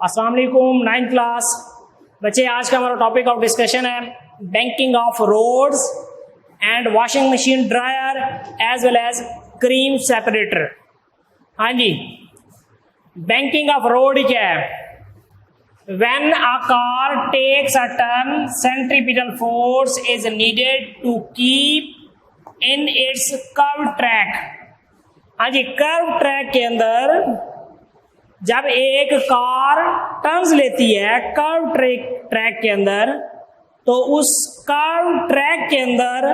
अस्सलाम वालेकुम 9th class बच्चे। आज का हमारा टॉपिक ऑफ डिस्कशन है banking of roads and washing machine dryer as well as cream separator. हाँ जी, बैंकिंग ऑफ रोड क्या है? When a car takes a turn centripetal force is needed to keep in its curve track. हाँ जी, curve track के अंदर जब एक कार टर्न्स लेती है कर्व ट्रैक के अंदर, तो उस कर्व ट्रैक के अंदर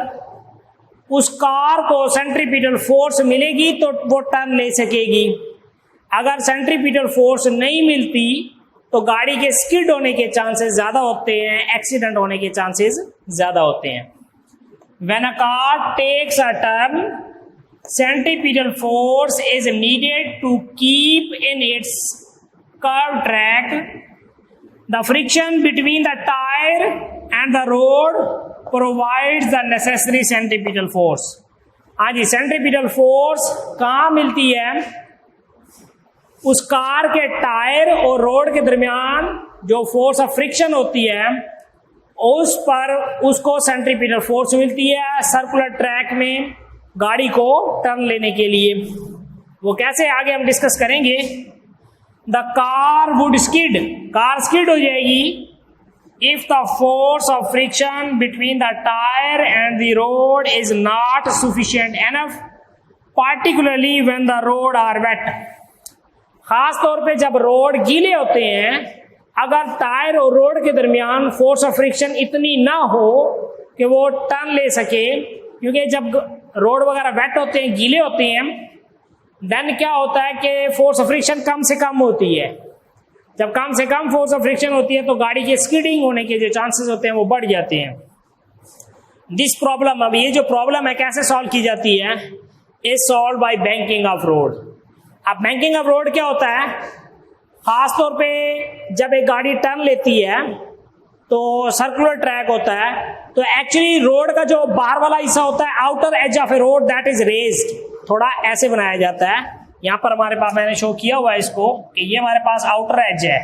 उस कार को सेंट्रीपिटल फोर्स मिलेगी तो वो टर्न ले सकेगी। अगर सेंट्रीपिटल फोर्स नहीं मिलती तो गाड़ी के स्किड होने के चांसेस ज्यादा होते हैं, एक्सीडेंट होने के चांसेस ज्यादा होते हैं। When a car takes a turn, centripetal force is needed to keep in its curved track. The friction between the tire and the road provides the necessary centripetal force. हाँ जी, centripetal force कहाँ मिलती है? उस car के tyre और road के दरमियान जो फोर्स ऑफ फ्रिक्शन होती है उस पर उसको सेंट्रीपिटल फोर्स मिलती है सर्कुलर ट्रैक में गाड़ी को टर्न लेने के लिए। वो कैसे आगे हम डिस्कस करेंगे। The car would skid, car skid हो जाएगी if the force of friction between the tyre and the road is not sufficient enough, particularly when the road are wet. खास तौर पे जब रोड गीले होते हैं, अगर टायर और रोड के दरमियान फोर्स ऑफ फ्रिक्शन इतनी ना हो कि वो टर्न ले सके, क्योंकि जब रोड वगैरह वेट होते हैं, गीले होते हैं, देन क्या होता है कि फोर्स ऑफ फ्रिक्शन कम से कम होती है। जब कम से कम फोर्स ऑफ फ्रिक्शन होती है तो गाड़ी के स्किडिंग होने के जो चांसेस होते हैं वो बढ़ जाते हैं। दिस प्रॉब्लम, अब ये जो प्रॉब्लम है कैसे सॉल्व की जाती है? Is solve by banking of road. अब बैंकिंग ऑफ रोड क्या होता है? खास तौर पे जब एक गाड़ी टर्न लेती है तो सर्कुलर ट्रैक होता है, तो एक्चुअली रोड का जो बाहर वाला हिस्सा होता है, outer as of A road, that is raised, थोड़ा ऐसे बनाया जाता है। यहां पर हमारे पास मैंने शो किया हुआ है इसको कि ये हमारे पास आउटर एज है।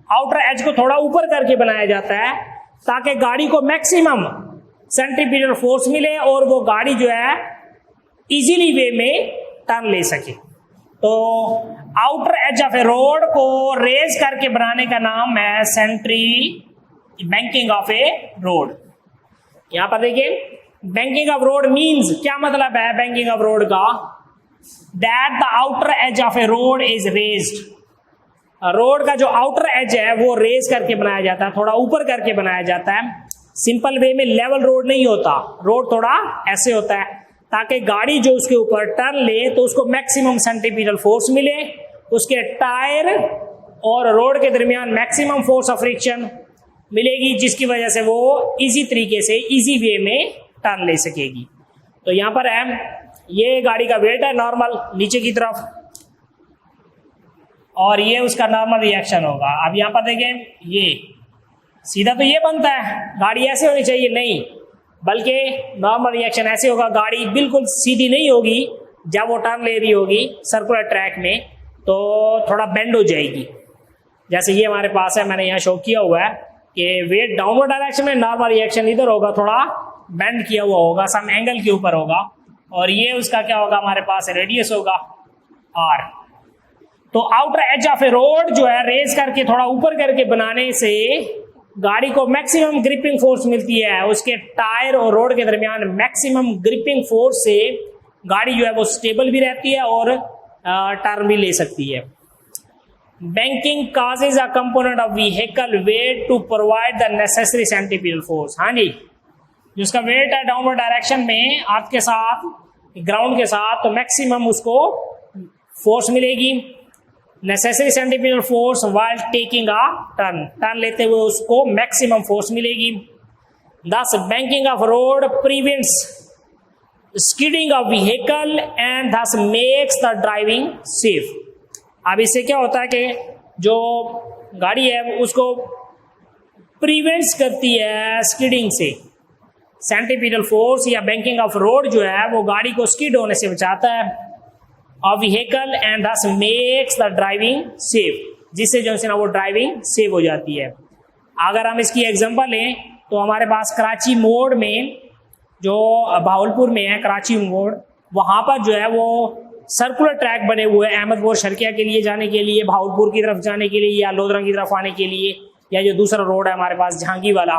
आउटर एज को थोड़ा ऊपर करके बनाया जाता है ताकि गाड़ी को मैक्सिमम सेंट्रीपिटल फोर्स मिले और वो गाड़ी जो है इजीली वे में टर्न ले सके। तो outer as of A road को रेज करके बनाने का नाम है बैंकिंग ऑफ ए रोड। यहां पर देखिए, बैंकिंग ऑफ रोड मींस, क्या मतलब है बैंकिंग ऑफ रोड का? That the outer as of A road is raised. Road का जो आउटर एज है वो रेज करके बनाया जाता है, थोड़ा ऊपर करके बनाया जाता है। सिंपल वे में लेवल रोड नहीं होता, रोड थोड़ा ऐसे होता है ताकि गाड़ी जो उसके ऊपर टर्न ले तो उसको मैक्सिमम सेंट्रीपिटल फोर्स मिले, उसके टायर और रोड के दरमियान मैक्सिमम फोर्स ऑफ फ्रिक्शन मिलेगी, जिसकी वजह से वो इजी तरीके से इजी वे में टर्न ले सकेगी। तो यहां पर है, ये गाड़ी का वेट है नॉर्मल नीचे की तरफ, और ये उसका नॉर्मल रिएक्शन होगा। अब यहां पर देखें, ये सीधा तो ये बनता है, गाड़ी ऐसे होनी चाहिए, नहीं, बल्कि नॉर्मल रिएक्शन ऐसे होगा। गाड़ी बिल्कुल सीधी नहीं होगी, जब वो टर्न ले रही होगी सर्कुलर ट्रैक में तो थोड़ा बेंड हो जाएगी। जैसे ये हमारे पास है, मैंने यहाँ शो किया हुआ है कि वेट डाउनवर्ड डायरेक्शन में, नॉर्मल रिएक्शन इधर होगा, थोड़ा बेंड किया हुआ होगा, सम एंगल के ऊपर होगा, और ये उसका क्या होगा, हमारे पास रेडियस होगा आर। तो outer as of A road जो है रेज करके थोड़ा ऊपर करके बनाने से गाड़ी को मैक्सिमम ग्रिपिंग फोर्स मिलती है, उसके टायर और रोड के दरमियान मैक्सिमम ग्रिपिंग फोर्स से गाड़ी जो है वो स्टेबल भी रहती है और टर्न भी ले सकती है। Banking causes a component of vehicle weight to provide the necessary centripetal force। हाँ जी, जिसका वेट है डाउनवर्ड डायरेक्शन में आपके साथ, ग्राउंड के साथ, तो मैक्सिमम उसको फोर्स मिलेगी, necessary centripetal force while taking a turn, turn लेते हुए उसको मैक्सिमम फोर्स मिलेगी। Thus banking of road prevents skidding of vehicle and thus makes the driving safe। अब इससे क्या होता है कि जो गाड़ी है उसको प्रिवेंट्स करती है स्किडिंग से। सेंट्रीपिटल फोर्स या बैंकिंग ऑफ रोड जो है वो गाड़ी को स्किड होने से बचाता है of vehicle and thus makes the driving safe. जिससे जो है ना वो ड्राइविंग सेव हो जाती है। अगर हम इसकी एग्जांपल लें तो हमारे पास कराची मोड़ में, जो भावलपुर में है कराची मोड़, वहाँ पर जो है वो सर्कुलर ट्रैक बने हुए हैं अहमदपुर शर्किया के लिए जाने के लिए, भावलपुर की तरफ जाने के लिए, या लोधरा की तरफ आने के लिए, या जो दूसरा रोड है हमारे पास जहांगीर वाला,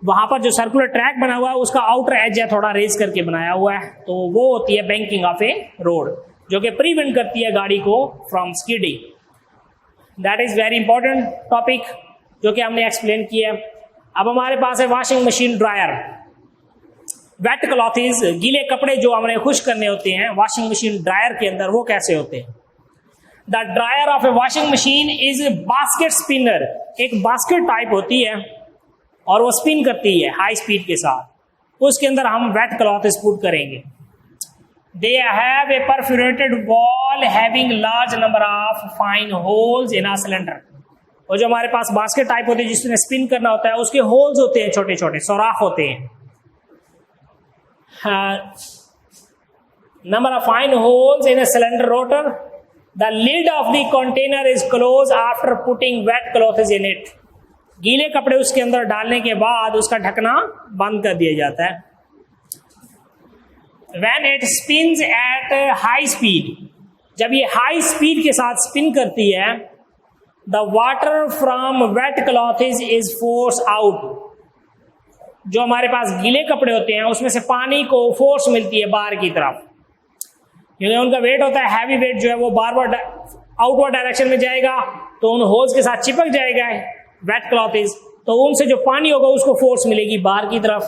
वहाँ पर जो सर्कुलर ट्रैक बना हुआ है उसका आउटर एज है थोड़ा रेज करके बनाया हुआ है, तो वो होती है बैंकिंग ऑफ ए रोड, जो कि प्रिवेंट करती है गाड़ी को from skidding. That is very important topic जो कि हमने एक्सप्लेन किया। अब हमारे पास है washing machine dryer. Wet clothes, गीले कपड़े जो हमने खुश करने होते हैं वॉशिंग मशीन ड्रायर के अंदर, वो कैसे होते हैं? The dryer of A washing machine is basket spinner. एक बास्केट टाइप होती है और वो स्पिन करती है हाई स्पीड के साथ, उसके अंदर हम वेट क्लॉथ्स पुट करेंगे। They have a perforated wall having large number of fine holes in a cylinder. और जो हमारे पास बास्केट टाइप होती है जिसमें स्पिन करना होता है, उसके होल्स होते हैं, छोटे छोटे सुराख होते हैं। Number of fine holes in a cylinder rotor. The lid of the container is closed after putting wet clothes in it. गीले कपड़े उसके अंदर डालने के बाद उसका ढकना बंद कर दिया जाता है। When it spins at high speed, जब ये हाई स्पीड के साथ स्पिन करती है, the water from wet clothes is forced out. जो हमारे पास गीले कपड़े होते हैं उसमें से पानी को फोर्स मिलती है बाहर की तरफ, क्योंकि उनका वेट होता है हैवी वेट, जो है वो बार बार आउटवर्ड डायरेक्शन में जाएगा तो उन होल्स के साथ चिपक जाएगा वेट क्लॉथ्स, तो उनसे जो पानी होगा उसको फोर्स मिलेगी बाहर की तरफ।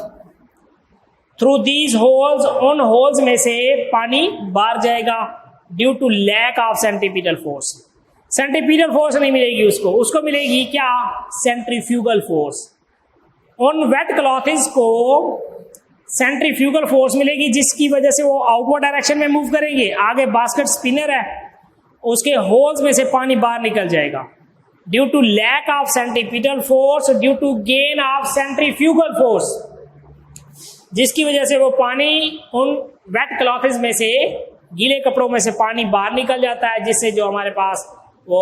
थ्रू दीज होल्स, उन होल्स में से पानी बाहर जाएगा due to lack of centripetal force. Centripetal force नहीं मिलेगी उसको, उसको मिलेगी क्या? Centrifugal force. उन वेट क्लॉथ्स को सेंट्रीफ्यूगल फोर्स मिलेगी जिसकी वजह से वो आउटवर्ड डायरेक्शन में मूव करेंगे। आगे बास्केट स्पिनर है, उसके होल्स में से पानी बाहर निकल जाएगा due to lack of centripetal force, due to gain of centrifugal force, जिसकी वजह से वो पानी उन वेट क्लॉथ्स में से, गीले कपड़ों में से पानी बाहर निकल जाता है, जिससे जो हमारे पास वो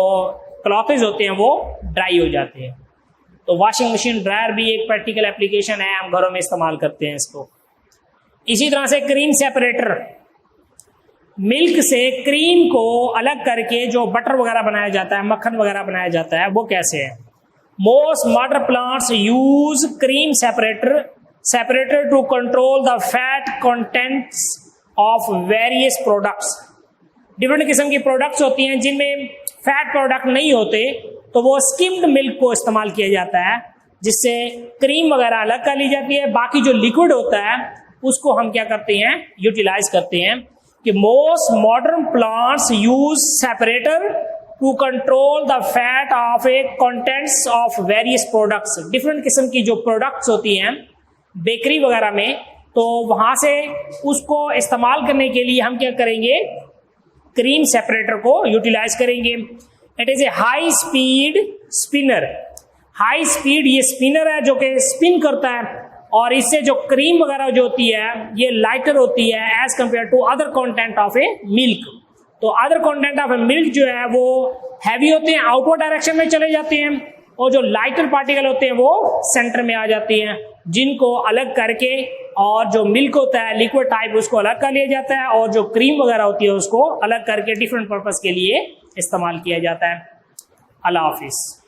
क्लॉथ्स होते हैं वो ड्राई हो जाते हैं। तो वॉशिंग मशीन ड्रायर भी एक प्रैक्टिकल एप्लीकेशन है, हम घरों में इस्तेमाल करते हैं इसको। इसी तरह से क्रीम सेपरेटर, मिल्क से क्रीम को अलग करके जो बटर वगैरह बनाया जाता है, मक्खन वगैरह बनाया जाता है, वो कैसे है? Most modern plants use cream separator to control the fat contents of various products. Different किस्म की प्रोडक्ट्स होती हैं जिनमें फैट प्रोडक्ट नहीं होते, तो वो स्किम्ड मिल्क को इस्तेमाल किया जाता है, जिससे क्रीम वगैरह अलग कर ली जाती है। बाकी जो लिक्विड होता है उसको हम क्या करते हैं? यूटिलाइज करते हैं। कि most modern plants use separator to control the fat of a contents of various products. Different किस्म की जो प्रोडक्ट्स होती हैं बेकरी वगैरह में, तो वहां से उसको इस्तेमाल करने के लिए हम क्या करेंगे? क्रीम सेपरेटर को यूटिलाइज करेंगे। It is a high speed spinner. High speed ये स्पिनर है जो कि स्पिन करता है, और इससे जो क्रीम वगैरह जो होती है ये लाइटर होती है as compare to other content of a milk. तो other content of a milk जो है वो हैवी होते हैं, आउटवर्ड डायरेक्शन में चले जाते हैं, और जो लाइटर पार्टिकल होते हैं वो सेंटर में आ जाती हैं, जिनको अलग करके और जो मिल्क होता है लिक्विड टाइप उसको अलग कर लिया जाता है, और जो क्रीम वगैरह होती है उसको अलग करके डिफरेंट पर्पस के लिए इस्तेमाल किया जाता है। अल्लाह हाफिज।